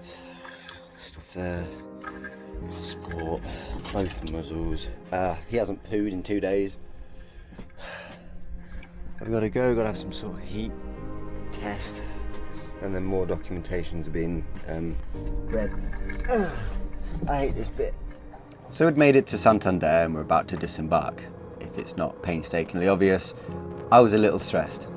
lights, stuff there, passport, both muzzles. He hasn't pooed in 2 days. I've got to go, got to have some sort of heat test, and then more documentation's been read. I hate this bit. So we'd made it to Santander and we're about to disembark. If it's not painstakingly obvious, I was a little stressed.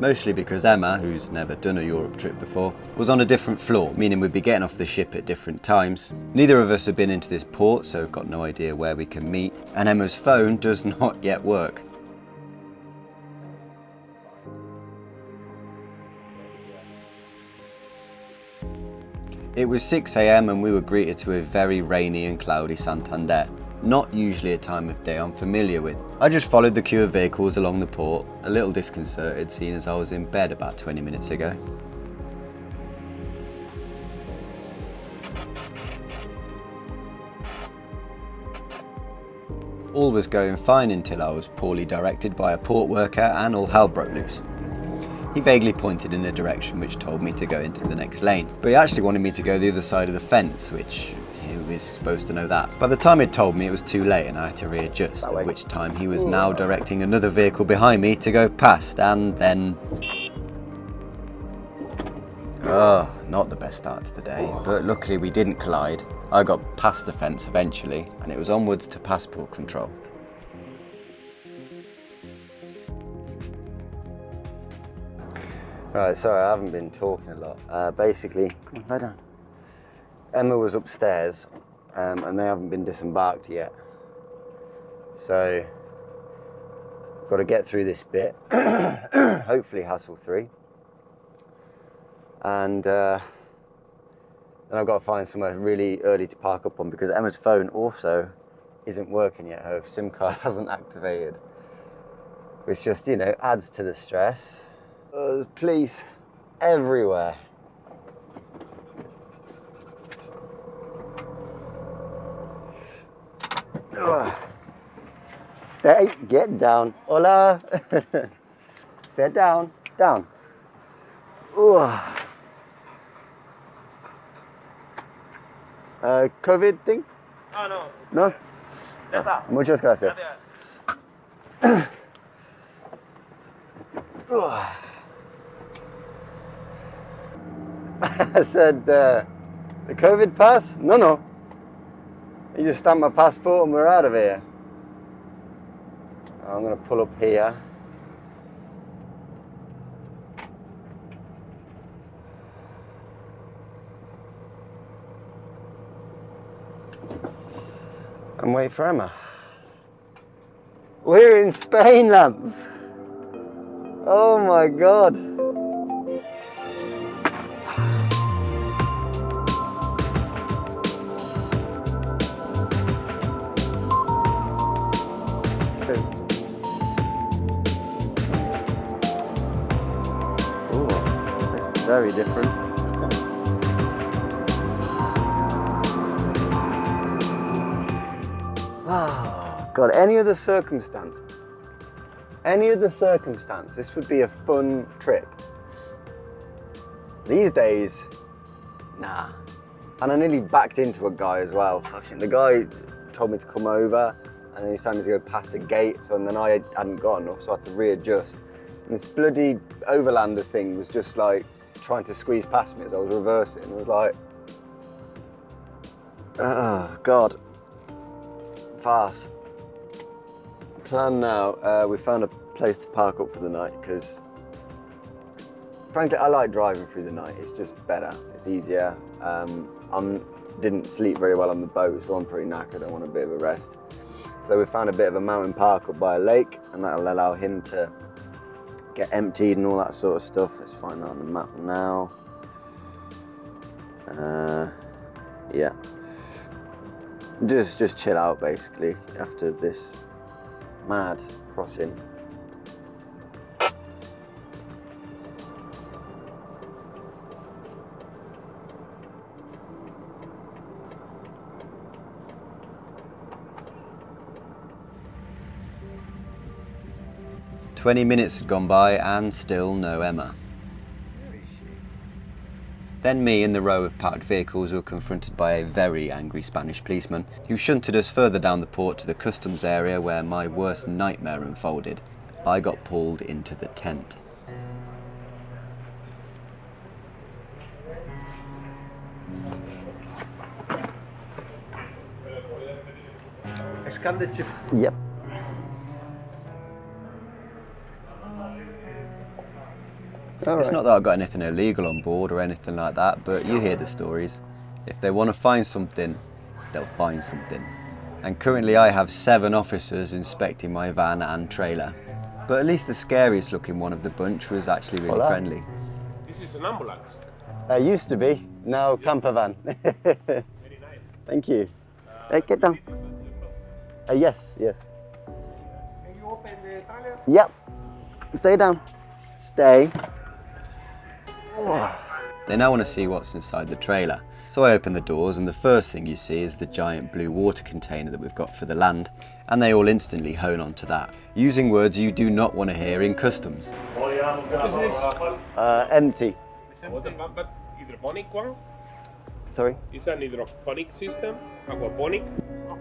Mostly because Emma, who's never done a Europe trip before, was on a different floor, meaning we'd be getting off the ship at different times. Neither of us have been into this port, so we've got no idea where we can meet, and Emma's phone does not yet work. It was 6 AM and we were greeted to a very rainy and cloudy Santander. Not usually a time of day I'm familiar with. I just followed the queue of vehicles along the port, a little disconcerted seeing as I was in bed about 20 minutes ago. All was going fine until I was poorly directed by a port worker and all hell broke loose. He vaguely pointed in a direction which told me to go into the next lane, but he actually wanted me to go the other side of the fence, which who is supposed to know that? By the time he'd told me, it was too late and I had to readjust, at which time he was now directing another vehicle behind me to go past, and then... Oh, not the best start to the day, but luckily we didn't collide. I got past the fence eventually, and it was onwards to passport control. Right, sorry, I haven't been talking a lot. Basically, come on, lie down. Emma was upstairs, and they haven't been disembarked yet. So, got to get through this bit, hopefully hassle-free. And then I've got to find somewhere really early to park up on, because Emma's phone also isn't working yet. Her SIM card hasn't activated, which just, you know, adds to the stress. There's police everywhere. Stay, get down. Hola. Stay down, down. COVID thing? Oh, no. No? Ya está. Muchas gracias. I said, the COVID pass? No, no. You just stamp my passport and we're out of here. I'm going to pull up here. And wait for Emma. We're in Spain, lads. Oh my God. Oh, this is very different. Oh, God, any other circumstance, this would be a fun trip. These days, nah. And I nearly backed into a guy as well. Fucking, the guy told me to come over, and then he was telling me to go past the gate, so then I hadn't got enough, so I had to readjust. And this bloody overlander thing was just like trying to squeeze past me as I was reversing. It was like, oh, God. Fast. Plan now, we found a place to park up for the night because frankly I like driving through the night. It's just better, it's easier. I didn't sleep very well on the boat, so I'm pretty knackered. I want a bit of a rest. So we found a bit of a mountain park up by a lake, and that'll allow him to get emptied and all that sort of stuff. Let's find that on the map now. Yeah. Just chill out basically after this mad crossing. "20 minutes had gone by and still no Emma. Then me and the row of parked vehicles were confronted by a very angry Spanish policeman who shunted us further down the port to the customs area where my worst nightmare unfolded. I got pulled into the tent. Yep. It's not that I've got anything illegal on board or anything like that, but you hear the stories. If they want to find something, they'll find something. And currently I have 7 officers inspecting my van and trailer. But at least the scariest looking one of the bunch was actually really friendly. This is an ambulance. Used to be, now camper van. Very nice. Thank you. Hey, get down. Yes. Can you open the trailer? Yep. Stay down. Stay. They now want to see what's inside the trailer. So I open the doors and the first thing you see is the giant blue water container that we've got for the land, and they all instantly hone onto that, using words you do not want to hear in customs. Empty. Water pump, but hydroponic one? Sorry? It's an hydroponic system, aquaponic.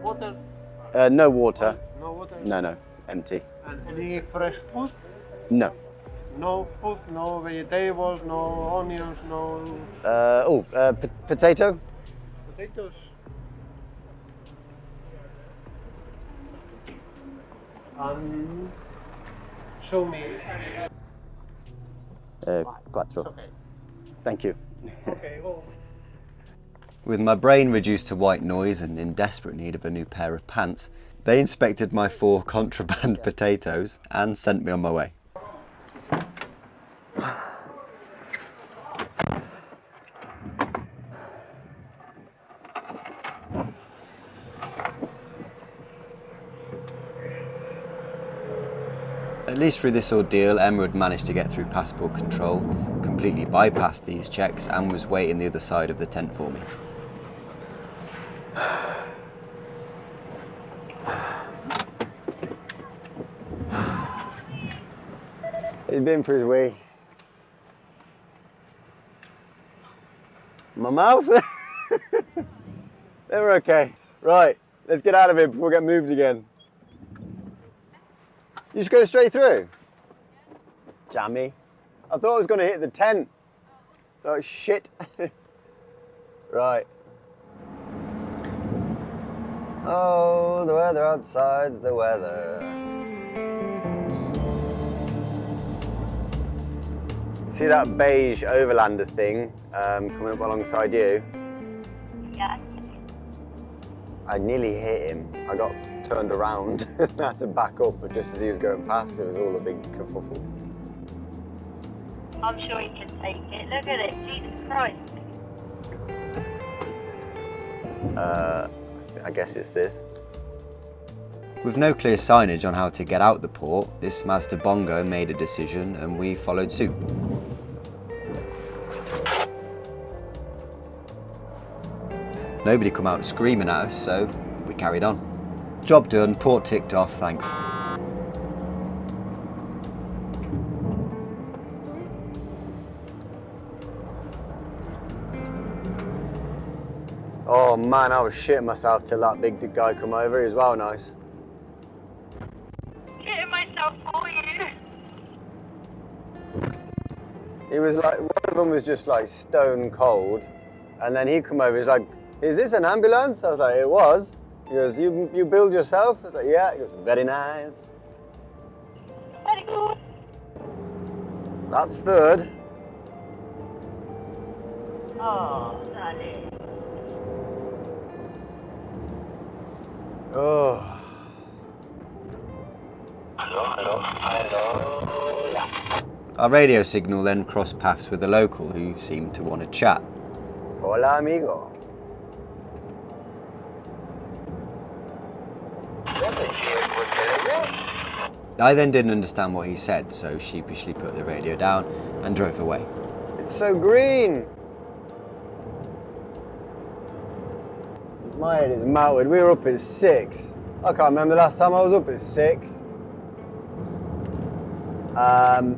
Water? No water. No water? No, empty. And any fresh food? No. No food, no vegetables, no onions, no... Potato? Potatoes? Show me. Quattro. Okay. Thank you. Okay, go. With my brain reduced to white noise and in desperate need of a new pair of pants, they inspected my 4 contraband potatoes and sent me on my way. At least through this ordeal, Emma had managed to get through passport control, completely bypassed these checks and was waiting the other side of the tent for me. He's been for his wee. My mouth? They were okay. Right, let's get out of here before we get moved again. You just go straight through? Jammy. I thought I was going to hit the tent. So shit. Right. Oh, the weather outside's the weather. See that beige overlander thing coming up alongside you? Yeah. I nearly hit him. I got turned around and had to back up, but just as he was going past, it was all a big kerfuffle. I'm sure he can take it. Look at it, Jesus Christ. I guess it's this. With no clear signage on how to get out the port, this Mazda Bongo made a decision and we followed suit. Nobody come out screaming at us, so we carried on. Job done, port ticked off, thank you. Oh man, I was shitting myself till that big guy come over. He was well nice. Getting myself for you. He was like, one of them was just like stone cold, and then he come over, he's like, is this an ambulance? I was like, it was. He goes, you build yourself? I was like, yeah. He goes, very nice. Very good. That's third. Oh, darling. Oh. Hello. Our radio signal then crossed paths with a local who seemed to want to chat. Hola, amigo. I then didn't understand what he said, so sheepishly put the radio down and drove away. It's so green! My head is melted. We were up at 6. I can't remember the last time I was up at 6.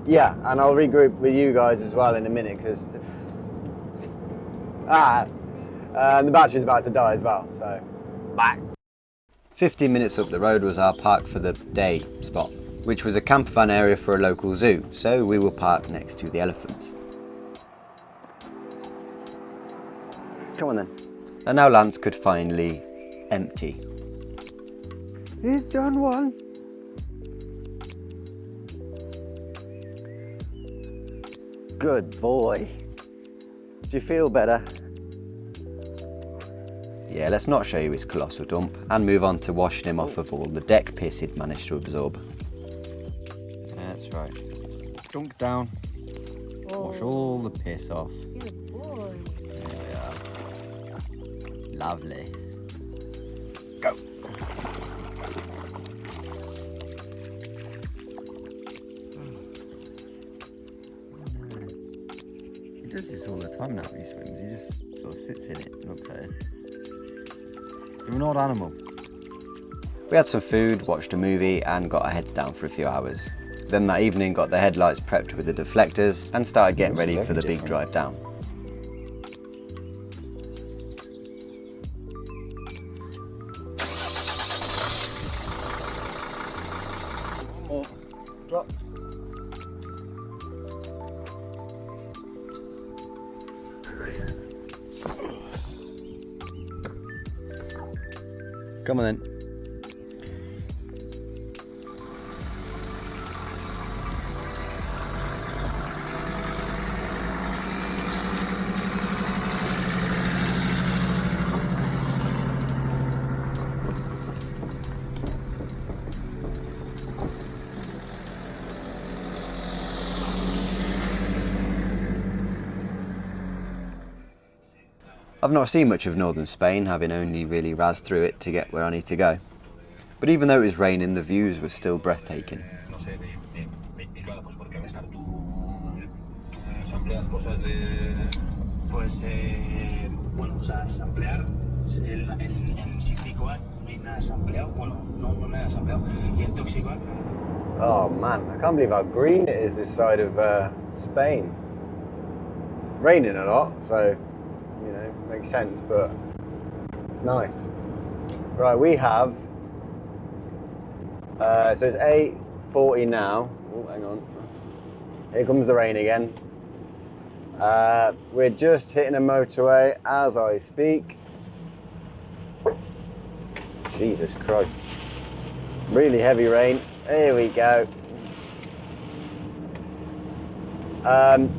Yeah, and I'll regroup with you guys as well in a minute, because The battery's about to die as well, so bye. 15 minutes up the road was our park for the day spot, which was a camper van area for a local zoo, so we will park next to the elephants. Come on then. And now Lance could finally empty. He's done one. Good boy. Do you feel better? Yeah, let's not show you his colossal dump and move on to washing him off of all the deck piss he'd managed to absorb. That's right. Dunk down. Wash all the piss off. Good boy. There we are. Lovely. Go. He does this all the time now when he swims. He just sort of sits in it and looks at it. You're an odd animal. We had some food, watched a movie and got our heads down for a few hours. Then that evening got the headlights prepped with the deflectors and started getting ready for the big drive down. More. Drop. Come on then. I've not seen much of northern Spain, having only really razzed through it to get where I need to go. But even though it was raining, the views were still breathtaking. Oh man, I can't believe how green it is this side of Spain. Raining a lot, so you know, makes sense, but nice. Right, we have, so it's 8:40 now. Oh, hang on. Here comes the rain again. We're just hitting a motorway as I speak. Jesus Christ. Really heavy rain. Here we go.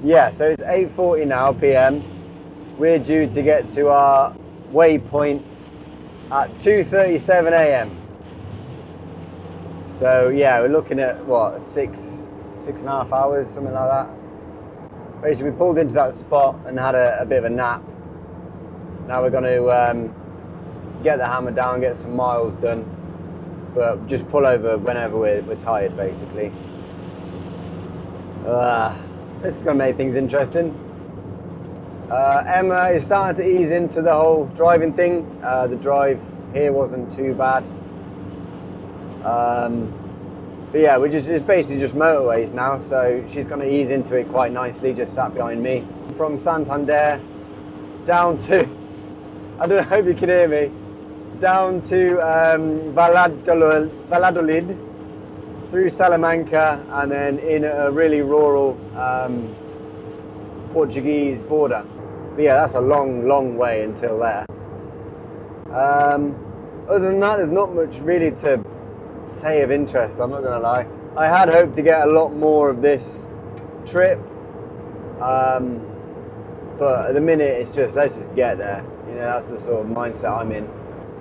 Yeah, so it's 8:40 now PM. We're due to get to our waypoint at 2:37 AM. So yeah, we're looking at what, six and a half hours, something like that. Basically, we pulled into that spot and had a bit of a nap. Now we're going to get the hammer down, get some miles done, but just pull over whenever we're tired, basically. This is going to make things interesting. Emma is starting to ease into the whole driving thing. The drive here wasn't too bad. But yeah, it's basically just motorways now, so she's going to ease into it quite nicely, just sat behind me. From Santander down to, I don't know, I hope you can hear me, down to Valladolid, through Salamanca, and then in a really rural Portuguese border. But yeah, that's a long way until there. Other than that, there's not much really to say of interest, I'm not going to lie. I had hoped to get a lot more of this trip, but at the minute it's just, let's just get there. You know, that's the sort of mindset I'm in.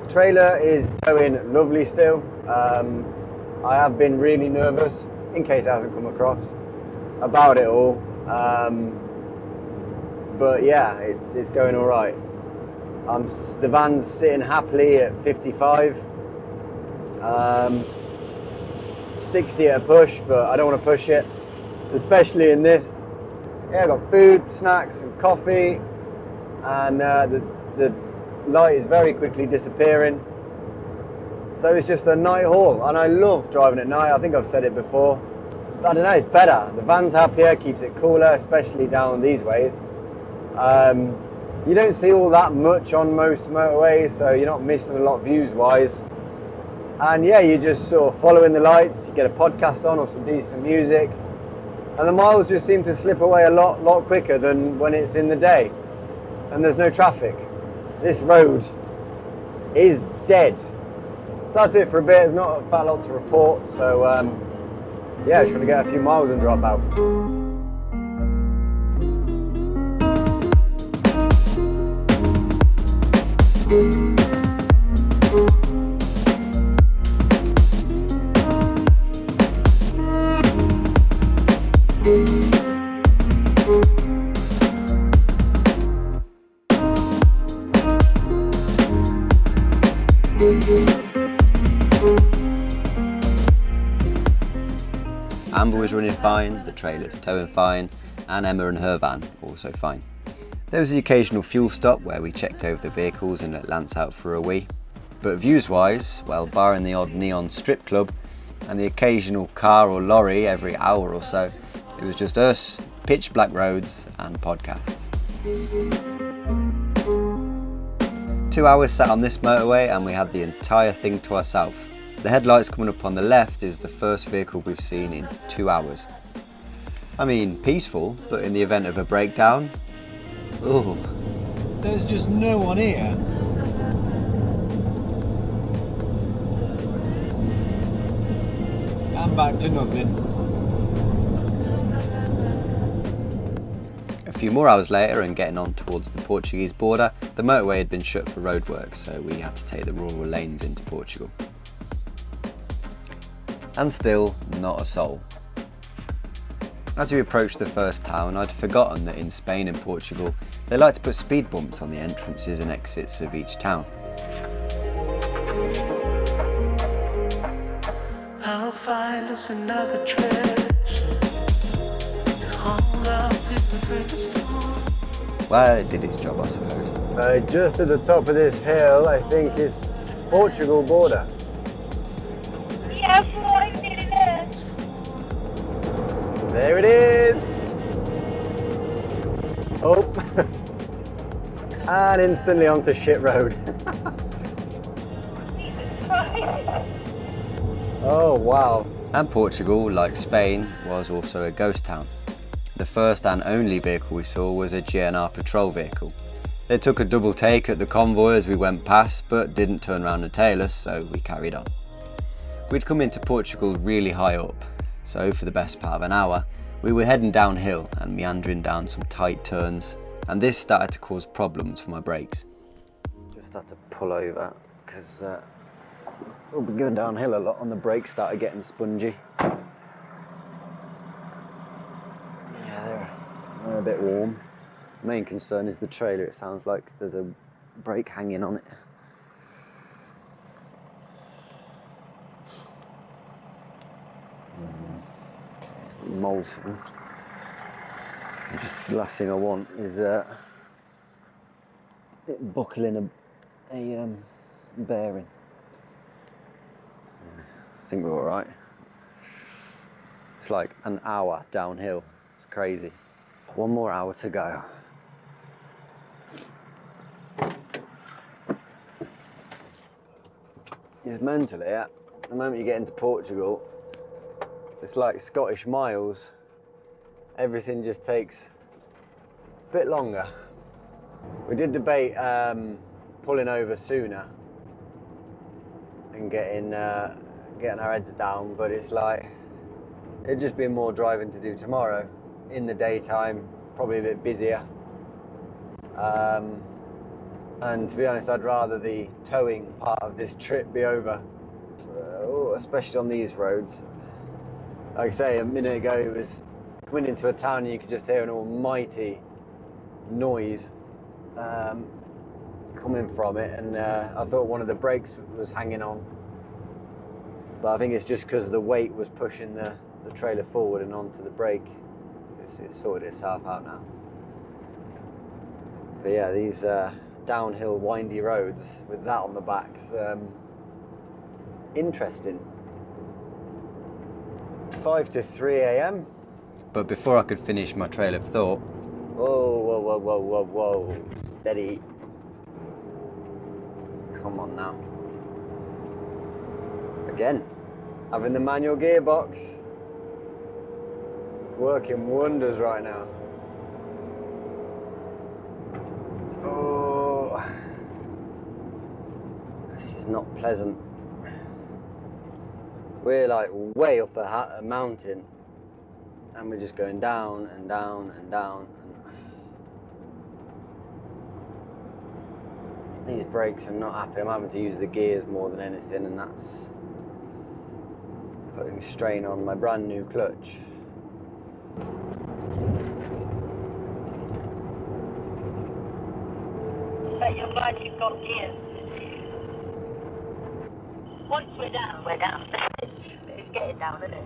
Trailer is towing lovely still. I have been really nervous, in case it hasn't come across, about it all. But yeah, it's going all right. The van's sitting happily at 55. 60 at a push, but I don't want to push it, especially in this. Yeah, I've got food, snacks and coffee, and the light is very quickly disappearing. So it's just a night haul, and I love driving at night. I think I've said it before. I don't know, it's better. The van's happier, keeps it cooler, especially down these ways. You don't see all that much on most motorways, so you're not missing a lot views wise. And yeah, you're just sort of following the lights, you get a podcast on or some decent music, and the miles just seem to slip away a lot quicker than when it's in the day and there's no traffic. This road is dead. So that's it for a bit. There's not a fat lot to report, so yeah, just trying to get a few miles and drop out. Amber was running fine, the trailer's towing fine, and Emma and her van also fine. There was the occasional fuel stop where we checked over the vehicles and let Lance out for a wee. But views wise, well, barring the odd neon strip club and the occasional car or lorry every hour or so, it was just us, pitch black roads and podcasts. 2 hours sat on this motorway and we had the entire thing to ourselves. The headlights coming up on the left is the first vehicle we've seen in 2 hours. I mean, peaceful, but in the event of a breakdown, ooh. There's just no one here. I'm back to nothing. A few more hours later and getting on towards the Portuguese border, the motorway had been shut for roadworks, so we had to take the rural lanes into Portugal. And still, not a soul. As we approached the first town, I'd forgotten that in Spain and Portugal, they like to put speed bumps on the entrances and exits of each town. I'll find us another treasure to hold on to the furthest storm. Well, it did its job, I suppose. Just at the top of this hill, I think it's Portugal border. Yeah, boy, did it. There it is. Oh, and instantly onto shit road. Oh wow. And Portugal, like Spain, was also a ghost town. The first and only vehicle we saw was a GNR patrol vehicle. They took a double take at the convoy as we went past, but didn't turn around and tail us, so we carried on. We'd come into Portugal really high up, so for the best part of an hour, we were heading downhill and meandering down some tight turns, and this started to cause problems for my brakes. Just had to pull over because we'll be going downhill a lot and the brakes started getting spongy. Yeah, they're a bit warm. Main concern is the trailer. It sounds like there's a brake hanging on it. Molten. Just the last thing I want is it buckling a bearing. I think we're all right. It's like an hour downhill. It's crazy. 1 more hour to go. It's mental here. The moment you get into Portugal, it's like Scottish miles. Everything just takes a bit longer. We did debate pulling over sooner and getting our heads down, but it's like it'd just be more driving to do tomorrow in the daytime, probably a bit busier. And to be honest, I'd rather the towing part of this trip be over, especially on these roads. Like I say, a minute ago it was coming into a town and you could just hear an almighty noise coming from it, and I thought one of the brakes was hanging on, but I think it's just because the weight was pushing the trailer forward and onto the brake. It's sorted itself out now. But yeah, these downhill windy roads with that on the back is interesting. 5 to 3 a.m. But before I could finish my trail of thought, Whoa. Steady. Come on now. Again, having the manual gearbox. It's working wonders right now. Oh, this is not pleasant. We're like way up a mountain and we're just going down and down and down. And these brakes, I'm not happy. I'm having to use the gears more than anything, and that's putting strain on my brand new clutch. But you're glad you've got gears. Once we're down, we're down. It's getting down, isn't it?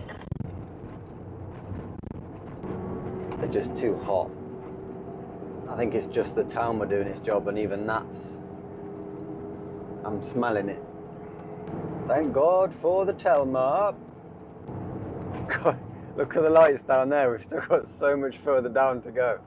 They're just too hot. I think it's just the timer doing its job, and even that's... I'm smelling it. Thank God for the Telma. God, look at the lights down there. We've still got so much further down to go.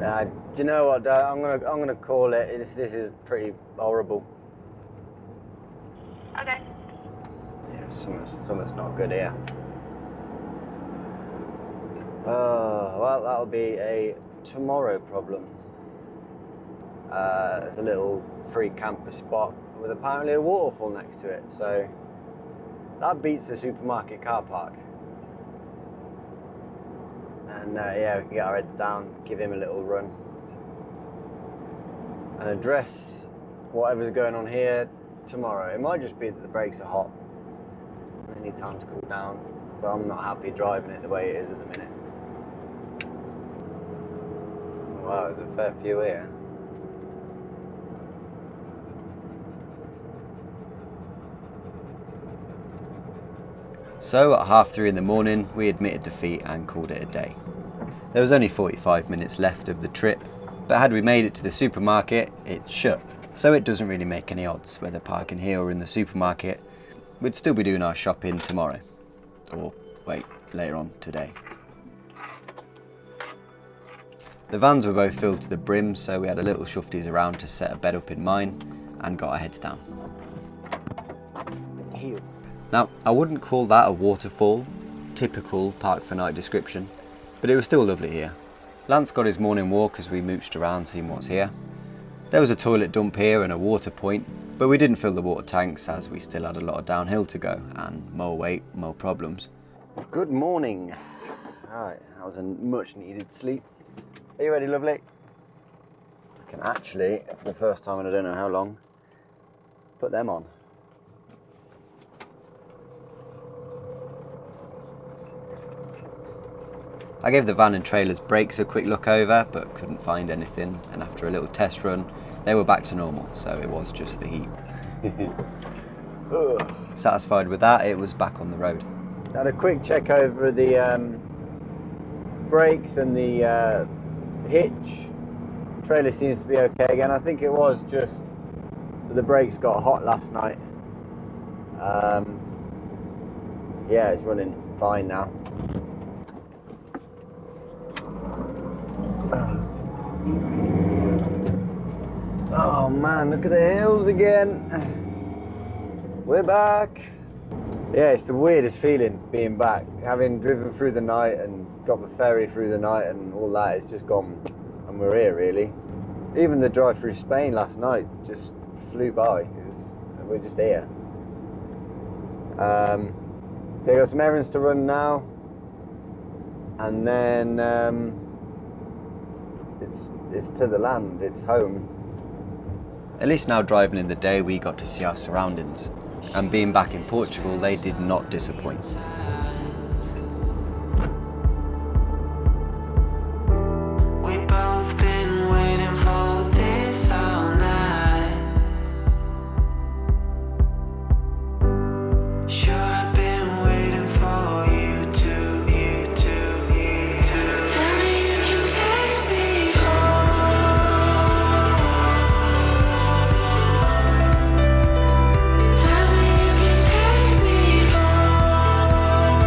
Do you know what? I'm gonna call it. This is pretty horrible. Okay. Yeah, something's not good here. Well, that'll be a tomorrow problem. There's a little free camper spot with apparently a waterfall next to it, so that beats the supermarket car park. And yeah, we can get our heads down, give him a little run, and address whatever's going on here tomorrow. It might just be that the brakes are hot, they need time to cool down, but I'm not happy driving it the way it is at the minute. Wow, there's a fair few here. So at 3:30 in the morning, we admitted defeat and called it a day. There was only 45 minutes left of the trip, but had we made it to the supermarket, it's shut. So it doesn't really make any odds whether parking here or in the supermarket. We'd still be doing our shopping tomorrow. Or wait, later on today. The vans were both filled to the brim, so we had a little shufties around to set a bed up in mine and got our heads down. Now, I wouldn't call that a waterfall, typical Park for Night description, but it was still lovely here. Lance got his morning walk as we mooched around seeing what's here. There was a toilet dump here and a water point, but we didn't fill the water tanks as we still had a lot of downhill to go, and more weight, more problems. Good morning. Alright, that was a much needed sleep. Are you ready, lovely? I can actually, for the first time in I don't know how long, put them on. I gave the van and trailer's brakes a quick look over, but couldn't find anything, and after a little test run, they were back to normal, so it was just the heat. Satisfied with that, it was back on the road. Had a quick check over the brakes and the hitch. Trailer seems to be okay again. I think it was just that the brakes got hot last night. Yeah, it's running fine now. Oh man, look at the hills again. We're back. Yeah, it's the weirdest feeling being back. Having driven through the night and got the ferry through the night and all that, it's just gone and we're here really. Even the drive through Spain last night just flew by. We're just here. So I got some errands to run now, and then it's to the land, it's home. At least now driving in the day, we got to see our surroundings, and being back in Portugal, they did not disappoint. We've both been waiting for this all night. Sure, I've been waiting for you to. Tell me you can take me home. Tell me you can take me home.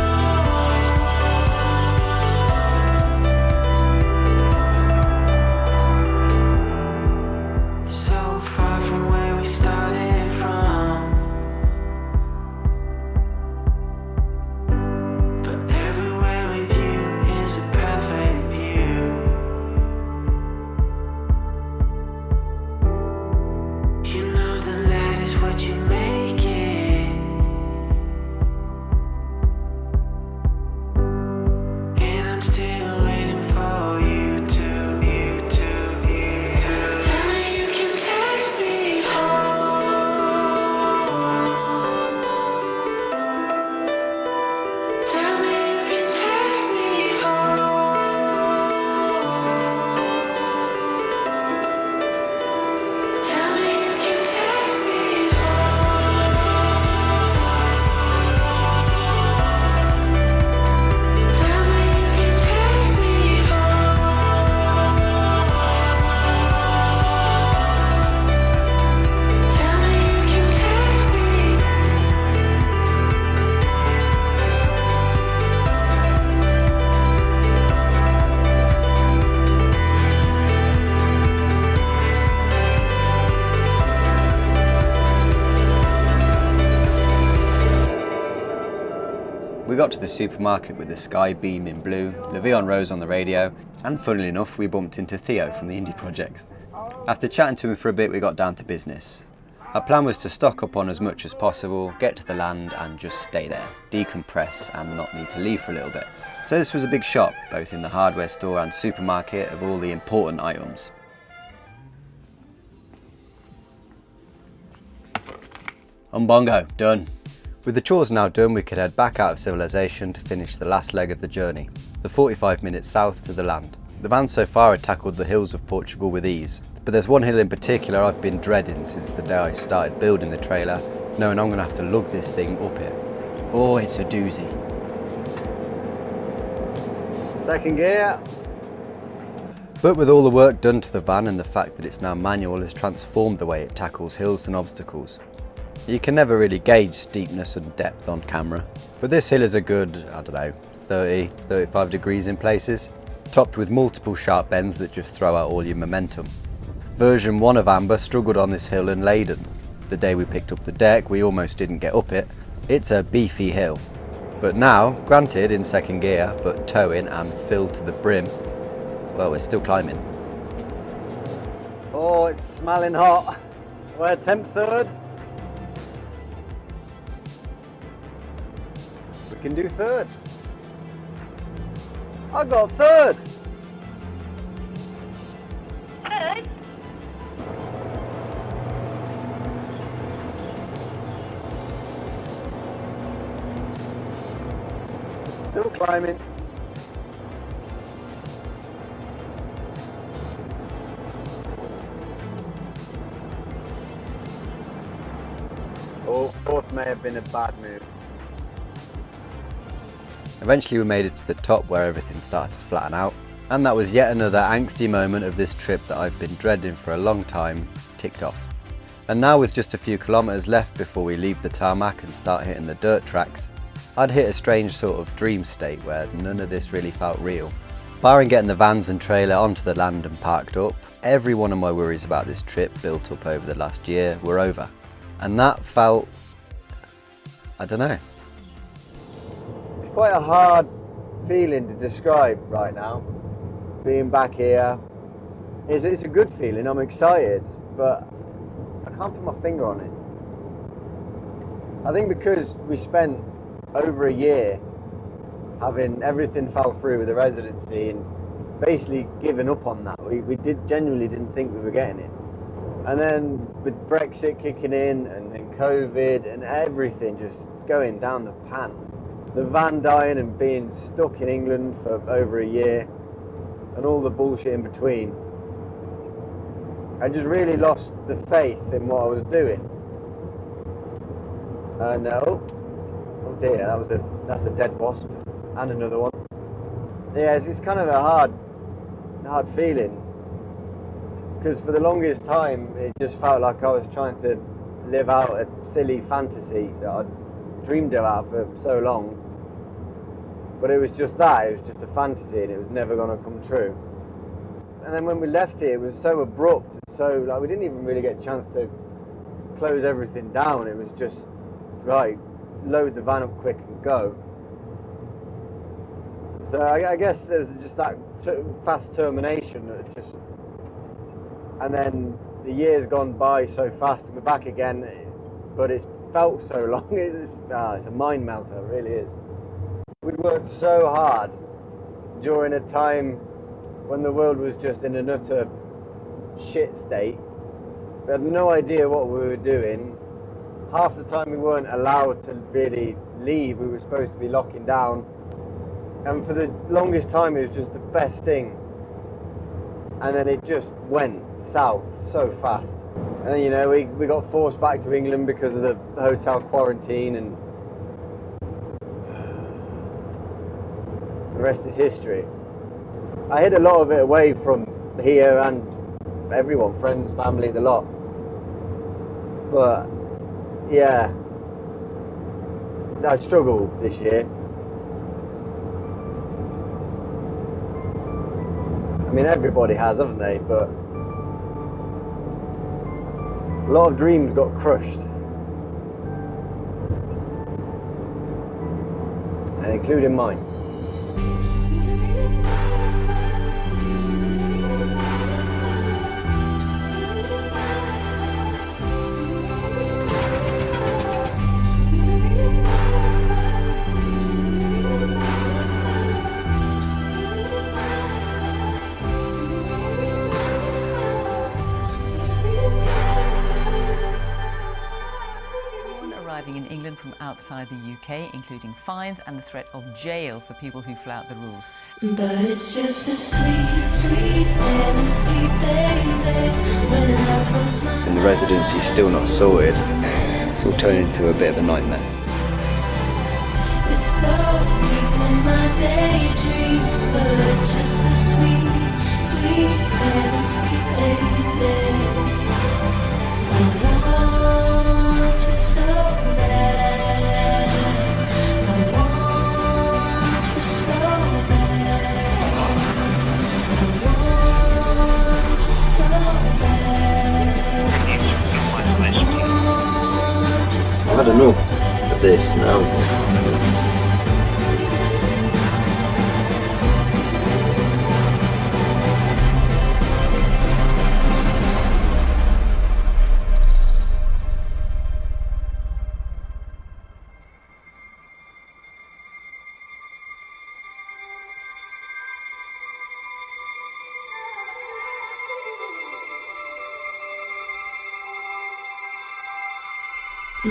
We got to the supermarket with the sky beaming blue, Le'Veon Rose on the radio, and funnily enough we bumped into Theo from the indie projects. After chatting to him for a bit we got down to business. Our plan was to stock up on as much as possible, get to the land and just stay there, decompress and not need to leave for a little bit. So this was a big shop, both in the hardware store and supermarket, of all the important items. Umbongo, done. With the chores now done, we could head back out of civilization to finish the last leg of the journey, the 45 minutes south to the land. The van so far had tackled the hills of Portugal with ease, but there's one hill in particular I've been dreading since the day I started building the trailer, knowing I'm going to have to lug this thing up it. Oh, it's a doozy. Second gear. But with all the work done to the van and the fact that it's now manual has transformed the way it tackles hills and obstacles. You can never really gauge steepness and depth on camera, but this hill is a good, I don't know, 30-35 degrees in places, topped with multiple sharp bends that just throw out all your momentum. Version 1 of Amber struggled on this hill in Leyden. The day we picked up the deck we almost didn't get up it. It's a beefy hill. But now, granted in second gear, but towing and filled to the brim, well, we're still climbing. Oh, it's smelling hot. We're temp third. We can do third. I got third. Third? Still climbing. Oh, fourth may have been a bad move. Eventually we made it to the top where everything started to flatten out, and that was yet another angsty moment of this trip that I've been dreading for a long time ticked off. And now with just a few kilometres left before we leave the tarmac and start hitting the dirt tracks, I'd hit a strange sort of dream state where none of this really felt real. Barring getting the vans and trailer onto the land and parked up, every one of my worries about this trip built up over the last year were over. And that felt, I don't know. It's quite a hard feeling to describe right now. Being back here, it's a good feeling, I'm excited, but I can't put my finger on it. I think because we spent over a year having everything fell through with the residency and basically given up on that. We genuinely didn't think we were getting it. And then with Brexit kicking in and then COVID and everything just going down the pan. The van dying and being stuck in England for over a year and all the bullshit in between. I just really lost the faith in what I was doing. And oh dear, that's a dead wasp and another one. Yeah, it's kind of a hard feeling. Because for the longest time, it just felt like I was trying to live out a silly fantasy that I'd dreamed about for so long. But it was just that, it was just a fantasy and it was never going to come true. And then when we left here, it was so abrupt, so like we didn't even really get a chance to close everything down. It was just, right, load the van up quick and go. So I guess there was just that fast termination that just... And then the year's gone by so fast and we're back again, but it's felt so long. It's a mind melter, it really is. We'd worked so hard during a time when the world was just in an utter shit state. We had no idea what we were doing. Half the time we weren't allowed to really leave, we were supposed to be locking down. And for the longest time it was just the best thing. And then it just went south so fast. And then, you know, we got forced back to England because of the hotel quarantine, and the rest is history. I hid a lot of it away from here and everyone, friends, family, the lot. But yeah, I struggled this year. I mean, everybody has, haven't they? But a lot of dreams got crushed. and including mine. Arriving in England from outside the UK, including fines and the threat of jail for people who flout the rules. But it's just a sweet, sweet fantasy, baby. When I close my And the residency's still not sorted. It's all turned into a bit of a nightmare. It's so deep in my daydreams, but it's just a sweet, sweet fantasy, baby. I want you so bad. I want you so bad. I want you so bad. I've had enough of this now.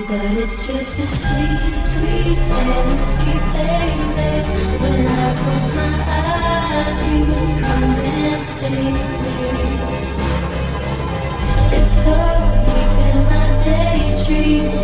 But it's just a sweet, sweet fantasy, baby. When I close my eyes, you come and take me. It's so deep in my daydreams.